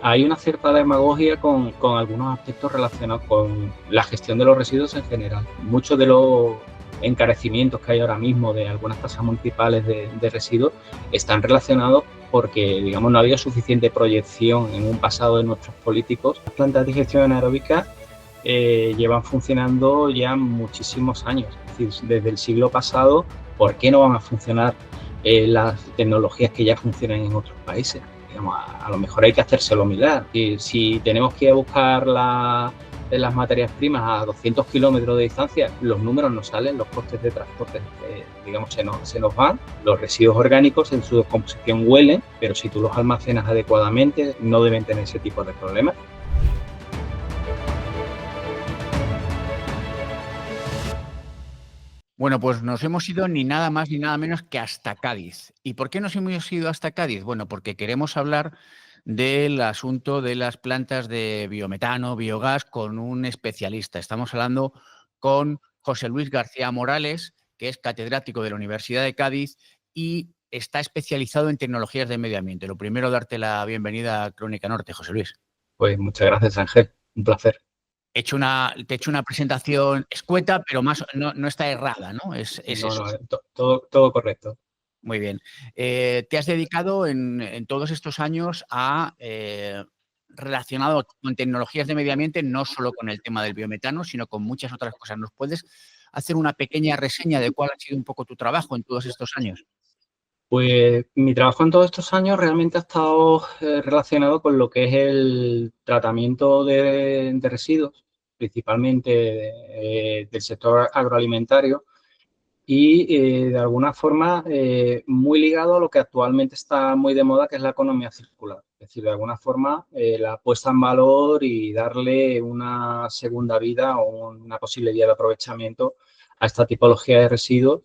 hay una cierta demagogia con algunos aspectos relacionados con la gestión de los residuos en general. Muchos de los encarecimientos que hay ahora mismo de algunas tasas municipales de residuos están relacionados porque, digamos, no ha habido suficiente proyección en un pasado de nuestros políticos. Las plantas de digestión anaeróbica llevan funcionando ya muchísimos años, es decir, desde el siglo pasado. ¿Por qué no van a funcionar las tecnologías que ya funcionan en otros países? Digamos, a lo mejor hay que hacérselo mirar. Si tenemos que ir a buscar las materias primas a 200 kilómetros de distancia, los números no salen, los costes de transporte, digamos, se nos van. Los residuos orgánicos en su descomposición huelen, pero si tú los almacenas adecuadamente, no deben tener ese tipo de problemas. Bueno, pues nos hemos ido ni nada más ni nada menos que hasta Cádiz. ¿Y por qué nos hemos ido hasta Cádiz? Bueno, porque queremos hablar del asunto de las plantas de biometano, biogás, con un especialista. Estamos hablando con José Luis García Morales, que es catedrático de la Universidad de Cádiz y está especializado en tecnologías de medio ambiente. Lo primero, darte la bienvenida a Crónica Norte, José Luis. Pues muchas gracias, Ángel. Un placer. Te he hecho una presentación escueta, pero no está errada, ¿no? Es eso. Todo correcto. Muy bien. Te has dedicado en todos estos años a relacionado con tecnologías de medio ambiente, no solo con el tema del biometano, sino con muchas otras cosas. ¿Nos puedes hacer una pequeña reseña de cuál ha sido un poco tu trabajo en todos estos años? Pues mi trabajo en todos estos años realmente ha estado relacionado con lo que es el tratamiento de residuos, principalmente del sector agroalimentario y de alguna forma muy ligado a lo que actualmente está muy de moda, que es la economía circular. Es decir, de alguna forma la puesta en valor y darle una segunda vida o una posible vía de aprovechamiento a esta tipología de residuos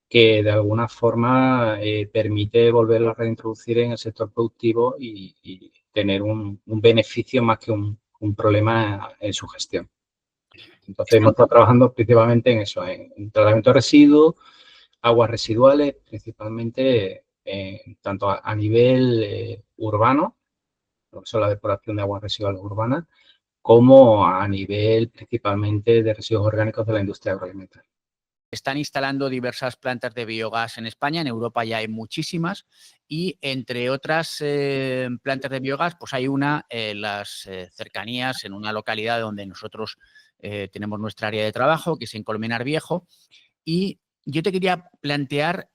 que de alguna forma permite volverlo a reintroducir en el sector productivo y tener un beneficio más que un problema en su gestión. Entonces hemos estado trabajando principalmente en eso, en tratamiento de residuos, aguas residuales, principalmente tanto a nivel urbano, lo que son la depuración de aguas residuales urbanas, como a nivel principalmente de residuos orgánicos de la industria agroalimentaria. Están instalando diversas plantas de biogás en España, en Europa ya hay muchísimas y entre otras plantas de biogás, pues hay una en las cercanías, en una localidad donde nosotros tenemos nuestra área de trabajo, que es en Colmenar Viejo, y yo te quería plantear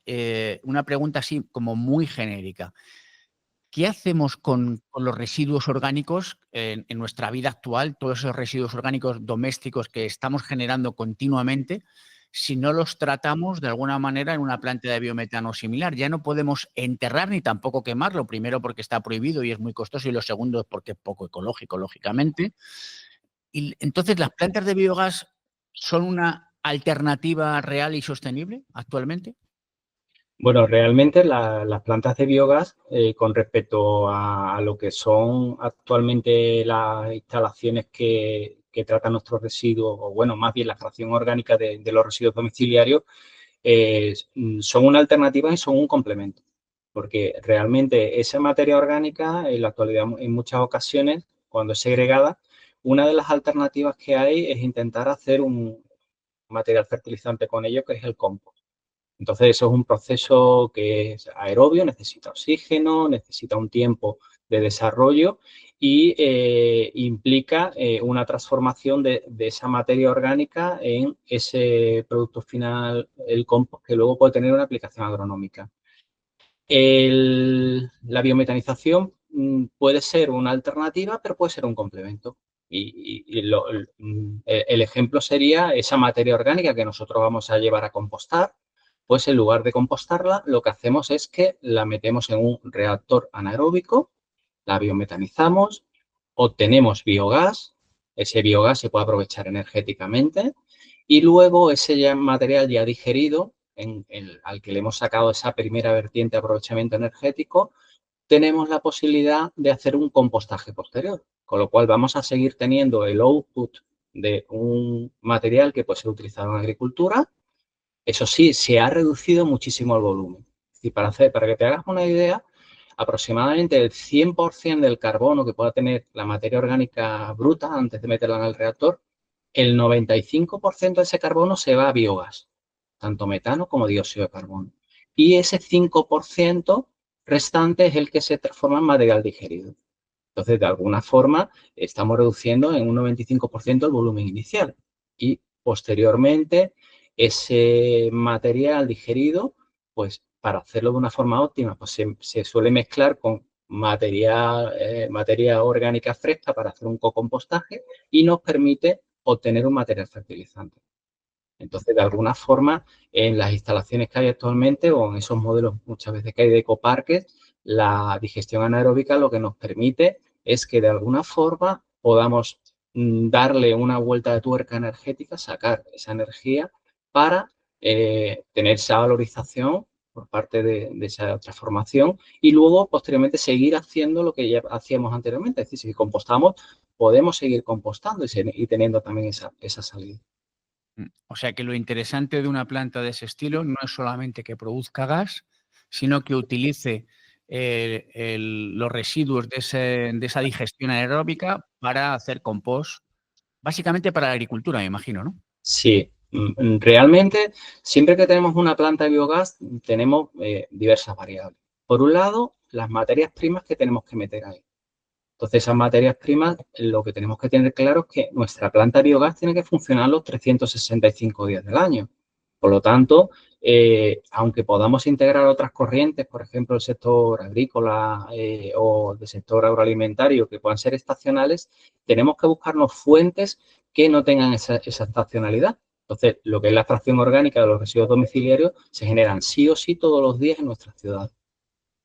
una pregunta así como muy genérica. ¿Qué hacemos con los residuos orgánicos en nuestra vida actual, todos esos residuos orgánicos domésticos que estamos generando continuamente, si no los tratamos de alguna manera en una planta de biometano similar? Ya no podemos enterrar ni tampoco quemarlo, primero porque está prohibido y es muy costoso, y lo segundo porque es poco ecológico, lógicamente. Y entonces, ¿las plantas de biogás son una alternativa real y sostenible actualmente? Bueno, realmente las plantas de biogás, con respecto a lo que son actualmente las instalaciones que tratan nuestros residuos, o bueno, más bien la fracción orgánica de los residuos domiciliarios, son una alternativa y son un complemento. Porque realmente esa materia orgánica, en la actualidad, en muchas ocasiones, cuando es segregada, una de las alternativas que hay es intentar hacer un material fertilizante con ello, que es el compost. Entonces, eso es un proceso que es aerobio, necesita oxígeno, necesita un tiempo de desarrollo y implica una transformación de esa materia orgánica en ese producto final, el compost, que luego puede tener una aplicación agronómica. La biometanización puede ser una alternativa, pero puede ser un complemento. El ejemplo sería esa materia orgánica que nosotros vamos a llevar a compostar. Pues en lugar de compostarla, lo que hacemos es que la metemos en un reactor anaeróbico, la biometanizamos, obtenemos biogás, ese biogás se puede aprovechar energéticamente y luego ese material ya digerido, al que le hemos sacado esa primera vertiente de aprovechamiento energético, tenemos la posibilidad de hacer un compostaje posterior, con lo cual vamos a seguir teniendo el output de un material que puede ser utilizado en agricultura. Eso sí, se ha reducido muchísimo el volumen. Es decir, para que te hagas una idea, aproximadamente el 100% del carbono que pueda tener la materia orgánica bruta antes de meterla en el reactor, el 95% de ese carbono se va a biogás, tanto metano como dióxido de carbono. Y ese 5% restante es el que se transforma en material digerido. Entonces, de alguna forma, estamos reduciendo en un 95% el volumen inicial. Y posteriormente, ese material digerido, pues para hacerlo de una forma óptima, pues se suele mezclar con materia orgánica fresca para hacer un cocompostaje y nos permite obtener un material fertilizante. Entonces, de alguna forma, en las instalaciones que hay actualmente o en esos modelos muchas veces que hay de ecoparques, la digestión anaeróbica lo que nos permite es que de alguna forma podamos darle una vuelta de tuerca energética, sacar esa energía para tener esa valorización por parte de esa transformación y luego posteriormente seguir haciendo lo que ya hacíamos anteriormente. Es decir, si compostamos, podemos seguir compostando y teniendo también esa salida. O sea que lo interesante de una planta de ese estilo no es solamente que produzca gas, sino que utilice los residuos de esa digestión anaeróbica para hacer compost, básicamente para la agricultura, me imagino, ¿no? Sí, realmente siempre que tenemos una planta de biogás tenemos diversas variables. Por un lado, las materias primas que tenemos que meter ahí. Entonces, esas materias primas, lo que tenemos que tener claro es que nuestra planta de biogás tiene que funcionar los 365 días del año. Por lo tanto, aunque podamos integrar otras corrientes, por ejemplo, el sector agrícola o el sector agroalimentario, que puedan ser estacionales, tenemos que buscarnos fuentes que no tengan esa estacionalidad. Entonces, lo que es la fracción orgánica de los residuos domiciliarios se generan sí o sí todos los días en nuestra ciudad.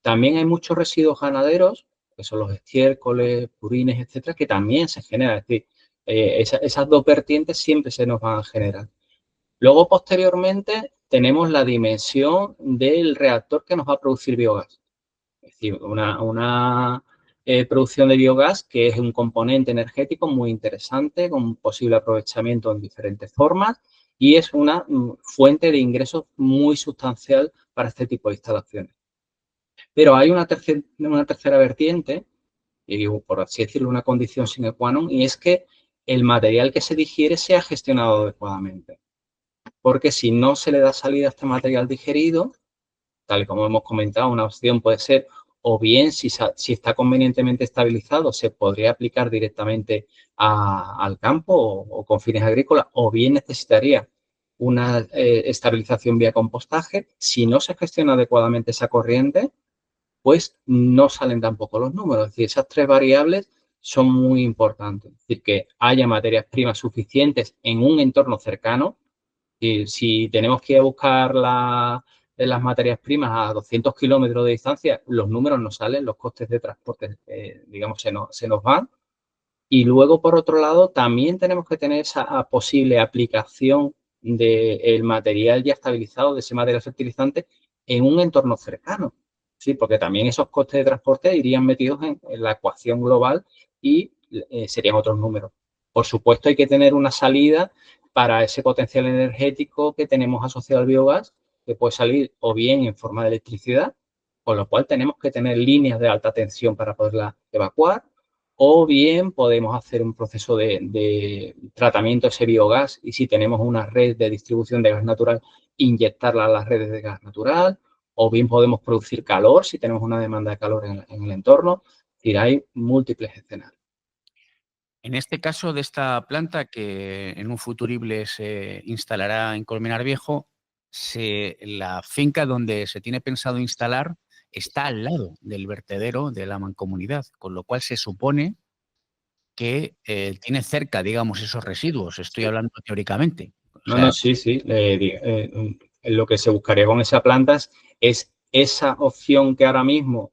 También hay muchos residuos ganaderos, que son los estiércoles, purines, etcétera, que también se generan. Es decir, esas dos vertientes siempre se nos van a generar. Luego, posteriormente, tenemos la dimensión del reactor que nos va a producir biogás. Es decir, una producción de biogás que es un componente energético muy interesante, con posible aprovechamiento en diferentes formas y es una fuente de ingresos muy sustancial para este tipo de instalaciones. Pero hay una tercera vertiente, y por así decirlo, una condición sine qua non, y es que el material que se digiere sea gestionado adecuadamente. Porque si no se le da salida a este material digerido, tal y como hemos comentado, una opción puede ser, o bien si está convenientemente estabilizado, se podría aplicar directamente al campo o con fines agrícolas, o bien necesitaría una estabilización vía compostaje. Si no se gestiona adecuadamente esa corriente, pues no salen tampoco los números. Es decir, esas tres variables son muy importantes. Es decir, que haya materias primas suficientes en un entorno cercano. Y si tenemos que ir a buscar las materias primas a 200 kilómetros de distancia, los números no salen, los costes de transporte, digamos, se nos van. Y luego, por otro lado, también tenemos que tener esa posible aplicación del material ya estabilizado, de ese material fertilizante, en un entorno cercano. Sí, porque también esos costes de transporte irían metidos en la ecuación global y serían otros números. Por supuesto, hay que tener una salida para ese potencial energético que tenemos asociado al biogás, que puede salir o bien en forma de electricidad, con lo cual tenemos que tener líneas de alta tensión para poderla evacuar, o bien podemos hacer un proceso de tratamiento de ese biogás y si tenemos una red de distribución de gas natural, inyectarla a las redes de gas natural, o bien podemos producir calor si tenemos una demanda de calor en el entorno. Es decir, hay múltiples escenarios. En este caso de esta planta que en un futurible se instalará en Colmenar Viejo, la finca donde se tiene pensado instalar está al lado del vertedero de la mancomunidad, con lo cual se supone que tiene cerca, digamos, esos residuos. Estoy Sí. hablando teóricamente. O No, sea, sí, sí. Lo que se buscaría con esa planta es esa opción que ahora mismo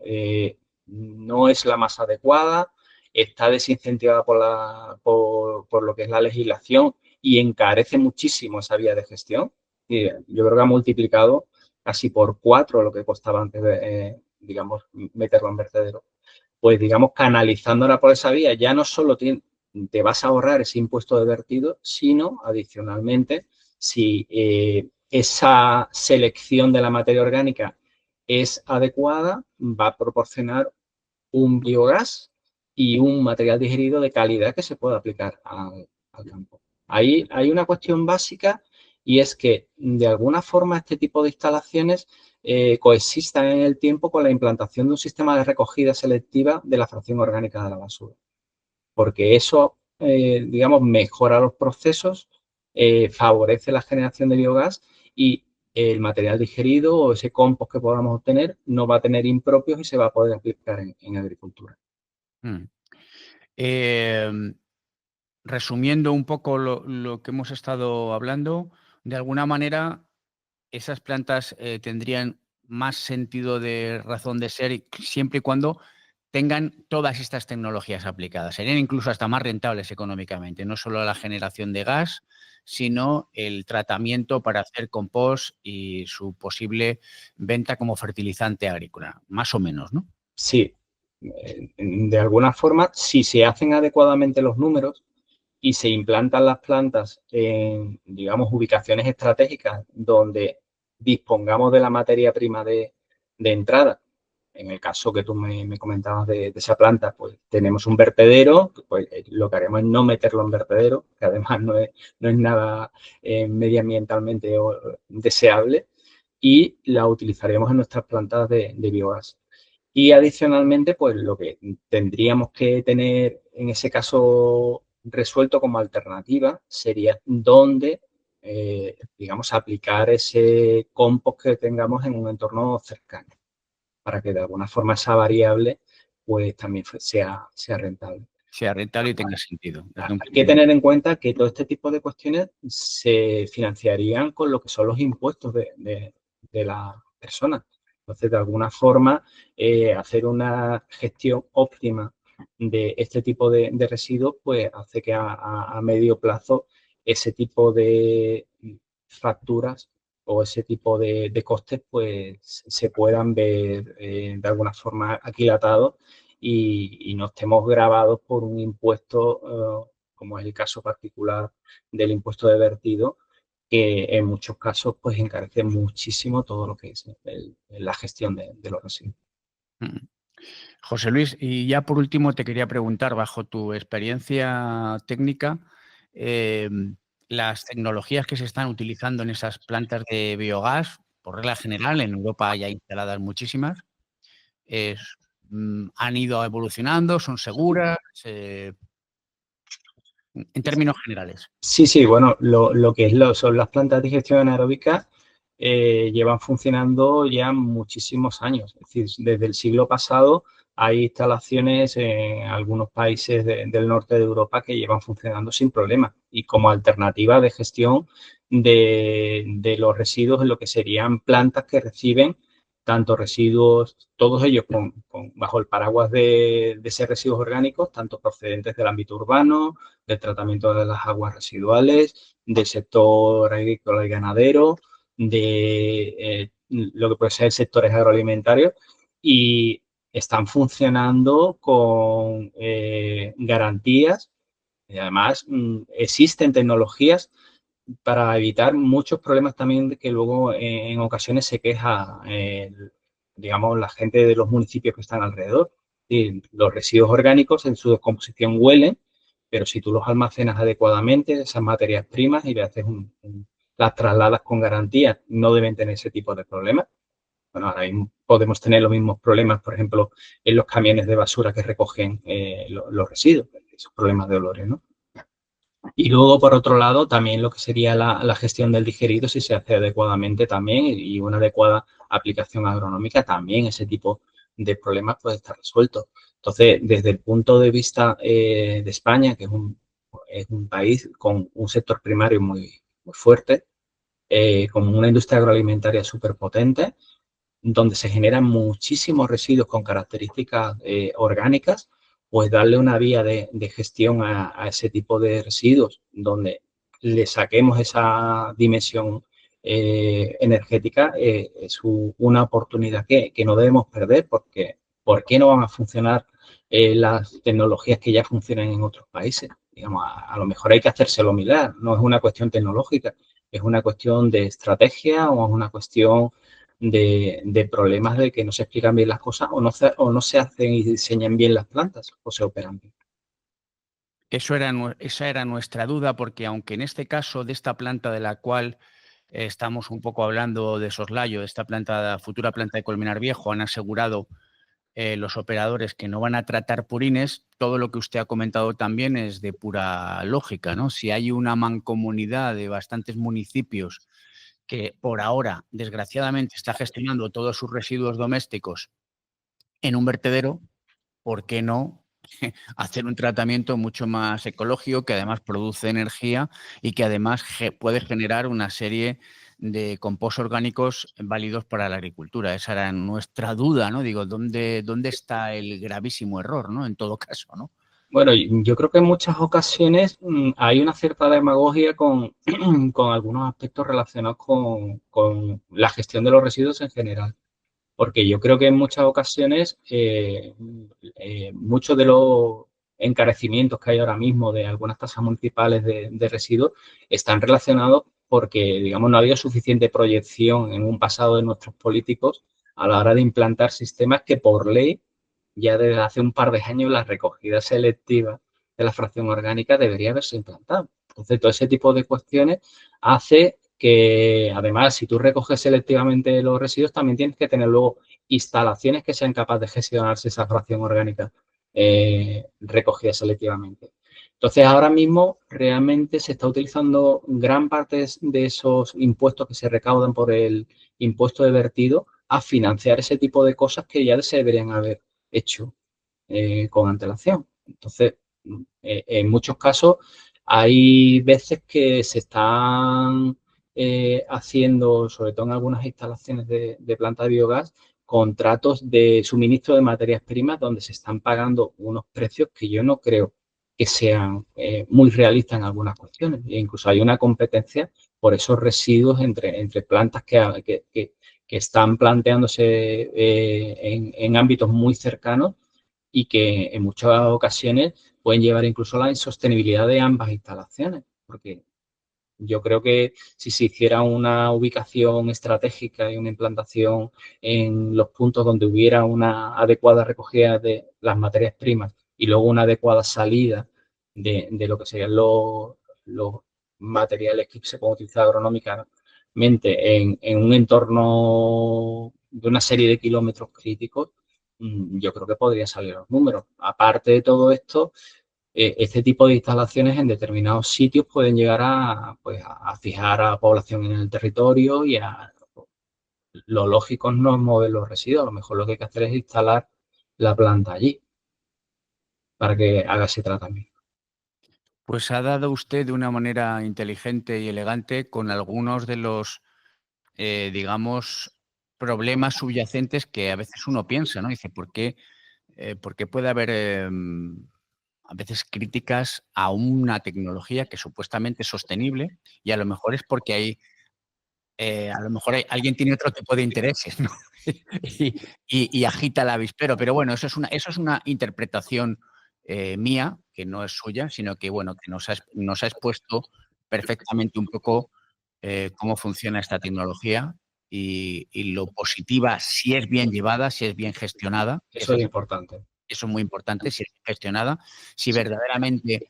no es la más adecuada, está desincentivada por lo que es la legislación y encarece muchísimo esa vía de gestión. Y yo creo que ha multiplicado casi por 4 lo que costaba antes de, digamos, meterlo en vertedero. Pues, digamos, canalizándola por esa vía, ya no solo te vas a ahorrar ese impuesto de vertido, sino adicionalmente, si esa selección de la materia orgánica es adecuada, va a proporcionar un biogás y un material digerido de calidad que se pueda aplicar al campo. Ahí hay una cuestión básica y es que de alguna forma este tipo de instalaciones coexistan en el tiempo con la implantación de un sistema de recogida selectiva de la fracción orgánica de la basura, porque eso, digamos, mejora los procesos, favorece la generación de biogás y el material digerido o ese compost que podamos obtener no va a tener impropios y se va a poder aplicar en agricultura. Mm. Em, Resumiendo un poco lo que hemos estado hablando, de alguna manera esas plantas tendrían más sentido de razón de ser siempre y cuando tengan todas estas tecnologías aplicadas. Serían incluso hasta más rentables económicamente, no solo la generación de gas, sino el tratamiento para hacer compost y su posible venta como fertilizante agrícola, más o menos, ¿no? Sí, de alguna forma, si se hacen adecuadamente los números y se implantan las plantas en, digamos, ubicaciones estratégicas donde dispongamos de la materia prima de entrada. En el caso que tú me comentabas de esa planta, pues tenemos un vertedero, pues lo que haremos es no meterlo en vertedero, que además no es nada medioambientalmente deseable, y la utilizaremos en nuestras plantas de biogás. Y adicionalmente, pues lo que tendríamos que tener en ese caso resuelto como alternativa sería dónde, digamos, aplicar ese compost que tengamos en un entorno cercano, para que de alguna forma esa variable pues también sea rentable. Sea rentable y tenga sentido desde un Hay que punto de tener vista. en cuenta que todo este tipo de cuestiones se financiarían con lo que son los impuestos de la persona. Entonces, de alguna forma, hacer una gestión óptima de este tipo de residuos, pues hace que a medio plazo ese tipo de facturas o ese tipo de costes, pues se puedan ver de alguna forma aquilatados y no estemos grabados por un impuesto como es el caso particular del impuesto de vertido, que en muchos casos pues encarece muchísimo todo lo que es la gestión de los residuos. Mm. José Luis, y ya por último te quería preguntar, bajo tu experiencia técnica, eh, las tecnologías que se están utilizando en esas plantas de biogás, por regla general, en Europa hay instaladas muchísimas, han ido evolucionando, son seguras, en términos generales. Sí, sí, bueno, lo que son las plantas de digestión anaeróbica llevan funcionando ya muchísimos años. Es decir, desde el siglo pasado hay instalaciones en algunos países del norte de Europa que llevan funcionando sin problema y como alternativa de gestión de los residuos en lo que serían plantas que reciben tanto residuos, todos ellos bajo el paraguas de ser residuos orgánicos, tanto procedentes del ámbito urbano, del tratamiento de las aguas residuales, del sector agrícola y ganadero, de lo que puede ser sectores agroalimentarios y están funcionando con garantías y además existen tecnologías para evitar muchos problemas también que luego en ocasiones se queja, digamos, la gente de los municipios que están alrededor. Y los residuos orgánicos en su descomposición huelen, pero si tú los almacenas adecuadamente, esas materias primas y le haces las trasladas con garantía, no deben tener ese tipo de problemas. Bueno, ahora mismo podemos tener los mismos problemas, por ejemplo, en los camiones de basura que recogen los residuos, esos problemas de olores, ¿no? Y luego, por otro lado, también lo que sería la gestión del digerido, si se hace adecuadamente también y una adecuada aplicación agronómica, también ese tipo de problemas puede estar resuelto. Entonces, desde el punto de vista de España, que es un país con un sector primario muy fuerte, con una industria agroalimentaria súper potente, donde se generan muchísimos residuos con características orgánicas, pues darle una vía de gestión a ese tipo de residuos, donde le saquemos esa dimensión energética, es una oportunidad que no debemos perder, porque ¿por qué no van a funcionar las tecnologías que ya funcionan en otros países? Digamos, a lo mejor hay que hacérselo mirar, no es una cuestión tecnológica, es una cuestión de estrategia o es una cuestión de problemas de que no se explican bien las cosas o no se hacen y diseñan bien las plantas o se operan bien. Esa era nuestra duda, porque aunque en este caso de esta planta de la cual estamos un poco hablando de soslayo, de esta planta, futura planta de Colmenar Viejo, han asegurado los operadores que no van a tratar purines, todo lo que usted ha comentado también es de pura lógica, ¿no? Si hay una mancomunidad de bastantes municipios que por ahora, desgraciadamente, está gestionando todos sus residuos domésticos en un vertedero, ¿por qué no hacer un tratamiento mucho más ecológico que además produce energía y que además puede generar una serie de compuestos orgánicos válidos para la agricultura? Esa era nuestra duda, ¿no? Digo, ¿dónde está el gravísimo error, ¿no? En todo caso, ¿no? Bueno, yo creo que en muchas ocasiones hay una cierta demagogia con, con algunos aspectos relacionados con la gestión de los residuos en general. Porque yo creo que en muchas ocasiones muchos de los encarecimientos que hay ahora mismo de algunas tasas municipales de residuos están relacionados porque, digamos, no ha habido suficiente proyección en un pasado de nuestros políticos a la hora de implantar sistemas que por ley, ya desde hace un par de años, la recogida selectiva de la fracción orgánica debería haberse implantado. Entonces, todo ese tipo de cuestiones hace que, además, si tú recoges selectivamente los residuos, también tienes que tener luego instalaciones que sean capaces de gestionarse esa fracción orgánica recogida selectivamente. Entonces, ahora mismo realmente se está utilizando gran parte de esos impuestos que se recaudan por el impuesto de vertido a financiar ese tipo de cosas que ya se deberían haber hecho con antelación. Entonces, en muchos casos hay veces que se están haciendo, sobre todo en algunas instalaciones de planta de biogás, contratos de suministro de materias primas donde se están pagando unos precios que yo no creo que sean muy realistas en algunas cuestiones. E incluso hay una competencia por esos residuos entre plantas que están planteándose en ámbitos muy cercanos y que en muchas ocasiones pueden llevar incluso a la insostenibilidad de ambas instalaciones, porque yo creo que si se hiciera una ubicación estratégica y una implantación en los puntos donde hubiera una adecuada recogida de las materias primas y luego una adecuada salida de lo que serían los materiales que se pueden utilizar agronómicamente en un entorno de una serie de kilómetros críticos, yo creo que podría salir los números. Aparte de todo esto, este tipo de instalaciones en determinados sitios pueden llegar a, pues, a fijar a la población en el territorio y a lo lógico no es mover los residuos, a lo mejor lo que hay que hacer es instalar la planta allí para que haga ese tratamiento. Pues ha dado usted de una manera inteligente y elegante con algunos de los, digamos, problemas subyacentes que a veces uno piensa, ¿no? Dice, por qué puede haber a veces críticas a una tecnología que supuestamente es sostenible y a lo mejor es porque a lo mejor alguien tiene otro tipo de intereses, ¿no? y agita el avispero. Pero bueno, eso es una interpretación mía, que no es suya, sino que, bueno, que nos ha expuesto perfectamente un poco cómo funciona esta tecnología y lo positiva, si es bien llevada, si es bien gestionada, que Eso es importante. eso es muy importante, si es gestionada, si verdaderamente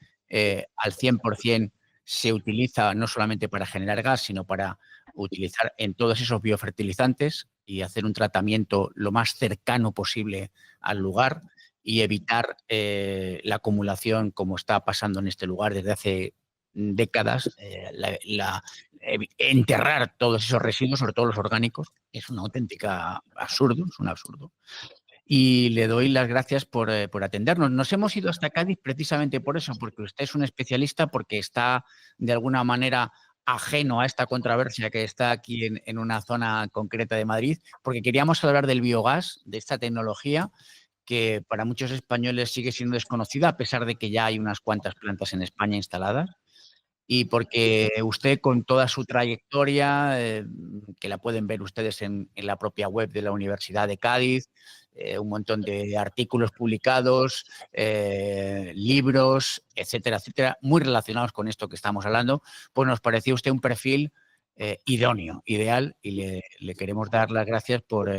al 100% se utiliza no solamente para generar gas, sino para utilizar en todos esos biofertilizantes y hacer un tratamiento lo más cercano posible al lugar y evitar la acumulación como está pasando en este lugar desde hace décadas, enterrar todos esos residuos, sobre todo los orgánicos, es una auténtica absurdo, es un absurdo. Y le doy las gracias por atendernos. Nos hemos ido hasta Cádiz precisamente por eso, porque usted es un especialista, porque está de alguna manera ajeno a esta controversia que está aquí en una zona concreta de Madrid, porque queríamos hablar del biogás, de esta tecnología que para muchos españoles sigue siendo desconocida, a pesar de que ya hay unas cuantas plantas en España instaladas. Y porque usted, con toda su trayectoria, que la pueden ver ustedes en la propia web de la Universidad de Cádiz, un montón de artículos publicados, libros, etcétera, etcétera, muy relacionados con esto que estamos hablando, pues nos pareció usted un perfil idóneo, ideal, y le queremos dar las gracias por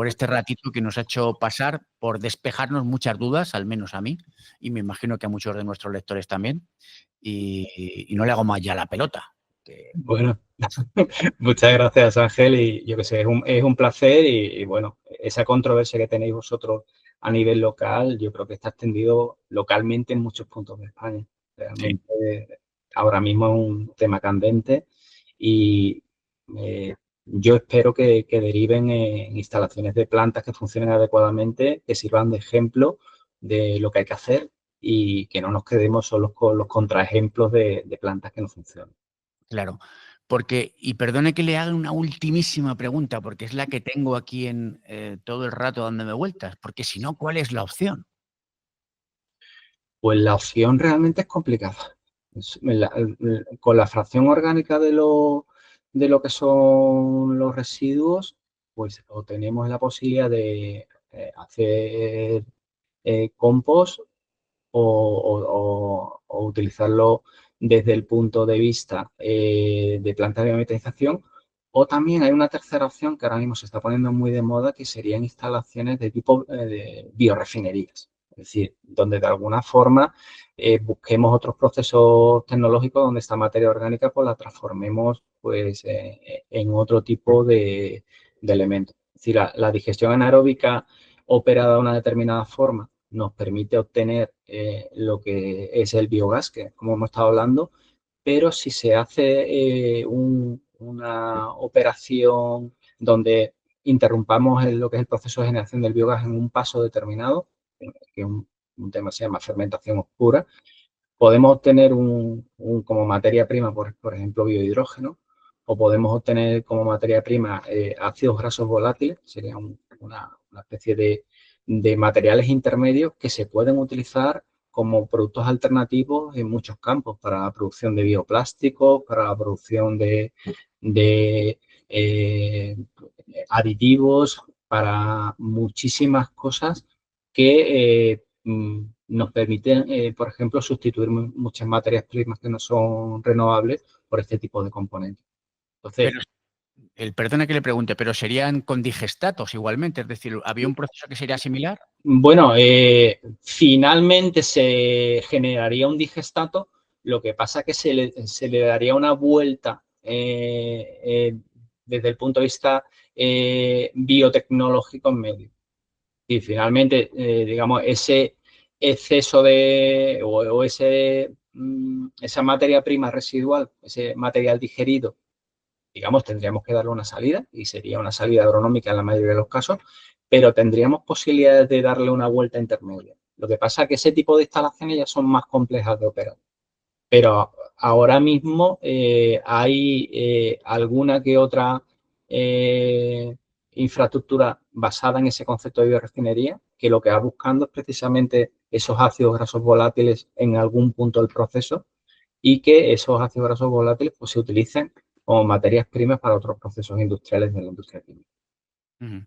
este ratito que nos ha hecho pasar, por despejarnos muchas dudas, al menos a mí, y me imagino que a muchos de nuestros lectores también, y no le hago más ya la pelota. Bueno, muchas gracias, Ángel, y yo que sé, es un placer y, bueno, esa controversia que tenéis vosotros a nivel local, yo creo que está extendido localmente en muchos puntos de España. Sí. Realmente ahora mismo es un tema candente y yo espero que deriven en instalaciones de plantas que funcionen adecuadamente, que sirvan de ejemplo de lo que hay que hacer y que no nos quedemos solos con los contraejemplos de plantas que no funcionan. Claro, porque, y perdone que le haga una ultimísima pregunta, porque es la que tengo aquí en todo el rato dándome vueltas, porque si no, ¿cuál es la opción? Pues la opción realmente es complicada. Con la fracción orgánica de lo que son los residuos, pues o tenemos la posibilidad de hacer compost o utilizarlo desde el punto de vista de plantas de biomethanización. O también hay una tercera opción que ahora mismo se está poniendo muy de moda, que serían instalaciones de tipo de biorefinerías. Es decir, donde de alguna forma busquemos otros procesos tecnológicos donde esta materia orgánica pues la transformemos pues en otro tipo de elementos. Es decir, la digestión anaeróbica operada de una determinada forma nos permite obtener lo que es el biogás, que como hemos estado hablando, pero si se hace una operación donde interrumpamos lo que es el proceso de generación del biogás en un paso determinado, que es un tema que se llama fermentación oscura, podemos obtener como materia prima, por ejemplo, biohidrógeno, o podemos obtener como materia prima ácidos grasos volátiles, sería una especie de materiales intermedios que se pueden utilizar como productos alternativos en muchos campos, para la producción de bioplásticos, para la producción de aditivos, para muchísimas cosas que nos permiten, por ejemplo, sustituir muchas materias primas que no son renovables por este tipo de componentes. Entonces, Pero, perdona que le pregunte, pero serían con digestatos igualmente, es decir, ¿había un proceso que sería similar? bueno, finalmente se generaría un digestato, lo que pasa es que se le daría una vuelta desde el punto de vista biotecnológico en medio. Y finalmente, digamos, ese exceso o esa materia prima residual, ese material digerido, digamos, tendríamos que darle una salida y sería una salida agronómica en la mayoría de los casos, pero tendríamos posibilidades de darle una vuelta intermedia. Lo que pasa es que ese tipo de instalaciones ya son más complejas de operar. Pero ahora mismo hay alguna que otra eh, infraestructura basada en ese concepto de biorefinería, que lo que va buscando es precisamente esos ácidos grasos volátiles en algún punto del proceso y que esos ácidos grasos volátiles pues, se utilicen como materias primas para otros procesos industriales de la industria química. Ujú.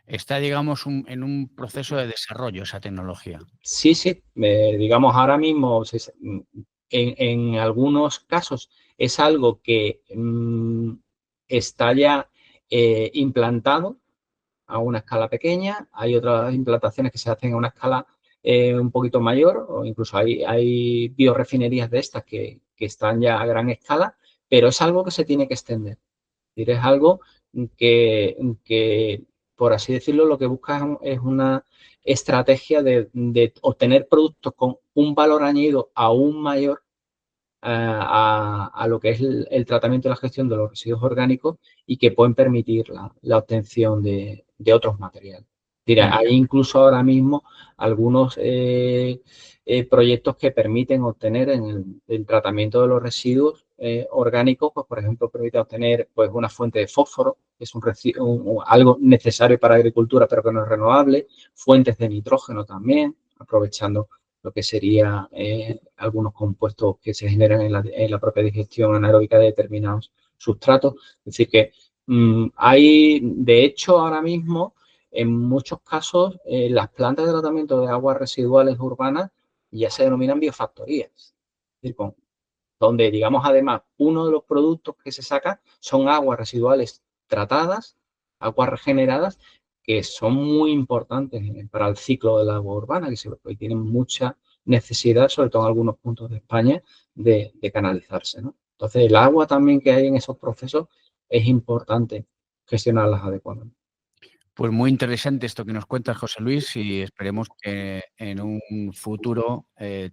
Está, digamos, en un proceso de desarrollo esa tecnología. Sí, sí, digamos ahora mismo en algunos casos es algo que está ya implantado a una escala pequeña, hay otras implantaciones que se hacen a una escala un poquito mayor, o incluso hay biorefinerías de estas que están ya a gran escala, pero es algo que se tiene que extender. Es decir, es algo que, por así decirlo, lo que busca es una estrategia de obtener productos con un valor añadido aún mayor a lo que es el tratamiento y la gestión de los residuos orgánicos y que pueden permitir la obtención de otros materiales. Dirá, Ujú. hay incluso ahora mismo algunos proyectos que permiten obtener en el tratamiento de los residuos orgánicos, pues por ejemplo, permite obtener pues una fuente de fósforo, que es algo necesario para la agricultura pero que no es renovable, fuentes de nitrógeno también, aprovechando lo que sería algunos compuestos que se generan en la propia digestión anaeróbica de determinados sustratos. Es decir, que hay, de hecho, ahora mismo, en muchos casos, las plantas de tratamiento de aguas residuales urbanas ya se denominan biofactorías. Es decir, donde, digamos, además, uno de los productos que se saca son aguas residuales tratadas, aguas regeneradas, que son muy importantes para el ciclo del agua urbana, que tienen mucha necesidad, sobre todo en algunos puntos de España, de canalizarse, ¿no? Entonces, el agua también que hay en esos procesos es importante gestionarlas adecuadamente. Pues muy interesante esto que nos cuentas, José Luis, y esperemos que en un futuro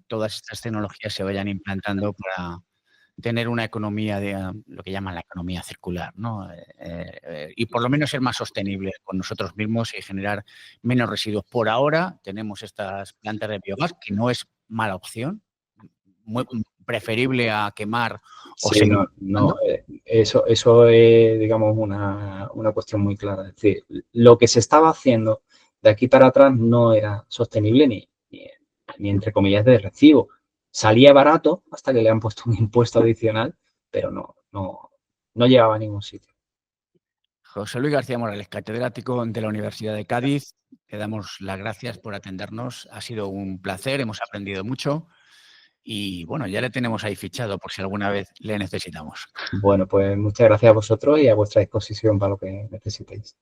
todas estas tecnologías se vayan implantando para tener una economía de lo que llaman la economía circular, ¿no? Y por lo menos ser más sostenible con nosotros mismos y generar menos residuos. Por ahora tenemos estas plantas de biogás, que no es mala opción, muy preferible a quemar o Sí, seguir no, no, quemando. eso es, digamos, una cuestión muy clara. Es decir, lo que se estaba haciendo de aquí para atrás no era sostenible ni entre comillas de recibo. Salía barato hasta que le han puesto un impuesto adicional, pero no llevaba a ningún sitio. José Luis García Morales, catedrático de la Universidad de Cádiz, te damos las gracias por atendernos. Ha sido un placer, hemos aprendido mucho y bueno, ya le tenemos ahí fichado por si alguna vez le necesitamos. Bueno, pues muchas gracias a vosotros y a vuestra disposición para lo que necesitéis.